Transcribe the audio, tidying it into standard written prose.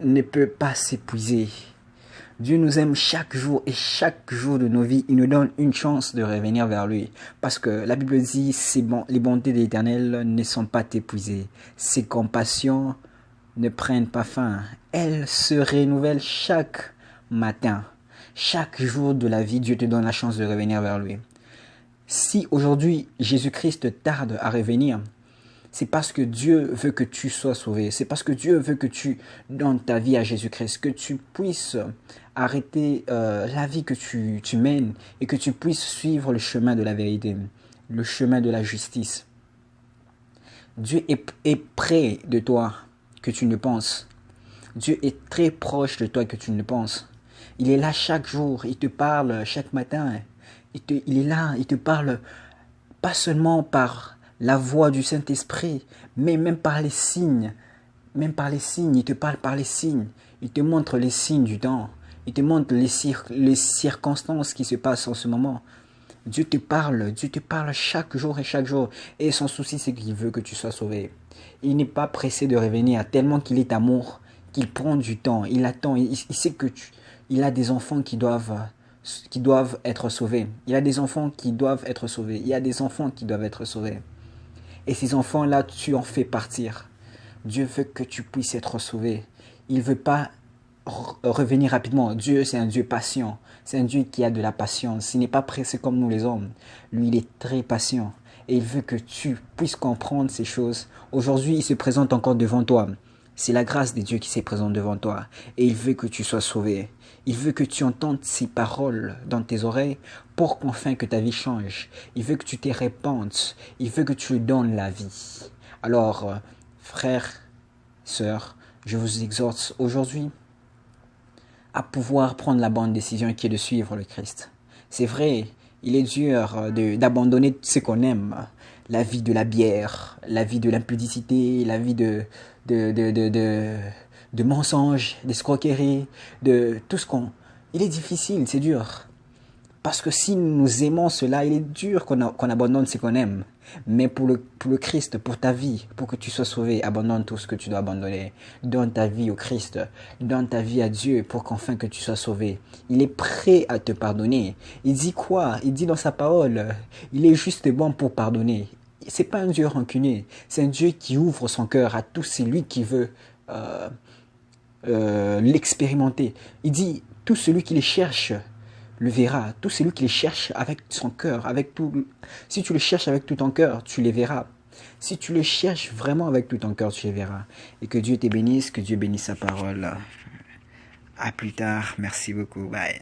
ne peut pas s'épuiser. Dieu nous aime chaque jour et chaque jour de nos vies, il nous donne une chance de revenir vers lui. Parce que la Bible dit, les bontés de l'Éternel ne sont pas épuisées. Ses compassions ne prennent pas fin. Elles se renouvellent chaque matin. Chaque jour de la vie, Dieu te donne la chance de revenir vers lui. Si aujourd'hui Jésus-Christ tarde à revenir, c'est parce que Dieu veut que tu sois sauvé. C'est parce que Dieu veut que tu donnes ta vie à Jésus-Christ, que tu puisses arrêter la vie que tu mènes et que tu puisses suivre le chemin de la vérité, le chemin de la justice. Dieu est près de toi que tu ne penses. Dieu est très proche de toi que tu ne penses. Il est là chaque jour, il te parle chaque matin. Il est là, il te parle pas seulement par la voix du Saint-Esprit, mais même par les signes. Même par les signes, il te parle par les signes. Il te montre les signes du temps. Il te montre les circonstances qui se passent en ce moment. Dieu te parle chaque jour et chaque jour. Et son souci, c'est qu'il veut que tu sois sauvé. Il n'est pas pressé de revenir, tellement qu'il est amour, qu'il prend du temps. Il attend, il sait que il a des enfants qui doivent être sauvés. Il a des enfants qui doivent être sauvés. Il y a des enfants qui doivent être sauvés. Et ces enfants-là, tu en fais partir. Dieu veut que tu puisses être sauvé. Il ne veut pas revenir rapidement. Dieu, c'est un Dieu patient. C'est un Dieu qui a de la patience. Il n'est pas pressé comme nous les hommes. Lui, il est très patient. Et il veut que tu puisses comprendre ces choses. Aujourd'hui, il se présente encore devant toi. C'est la grâce de Dieu qui se présente devant toi. Et il veut que tu sois sauvé. Il veut que tu entendes ses paroles dans tes oreilles pour qu'enfin que ta vie change. Il veut que tu te répandes. Il veut que tu lui donnes la vie. Alors, frères, sœurs, je vous exhorte aujourd'hui à pouvoir prendre la bonne décision qui est de suivre le Christ. C'est vrai, il est dur d'abandonner ce qu'on aime, la vie de la bière, la vie de l'impudicité, la vie de mensonges, d'escroqueries, de tout ce qu'on... Il est difficile, c'est dur. Parce que si nous aimons cela, il est dur qu'on abandonne ce qu'on aime. Mais pour le Christ, pour ta vie, pour que tu sois sauvé, abandonne tout ce que tu dois abandonner. Donne ta vie au Christ. Donne ta vie à Dieu pour qu'enfin que tu sois sauvé. Il est prêt à te pardonner. Il dit quoi? Il dit dans sa parole, il est juste bon pour pardonner. C'est pas un Dieu rancunier. C'est un Dieu qui ouvre son cœur à tout celui qui veut l'expérimenter. Il dit, tout celui qui les cherche le verra. Tout celui qui les cherche avec son cœur, avec tout. Si tu le cherches avec tout ton cœur, tu les verras. Si tu le cherches vraiment avec tout ton cœur, tu les verras. Et que Dieu te bénisse, que Dieu bénisse sa parole. À plus tard. Merci beaucoup. Bye.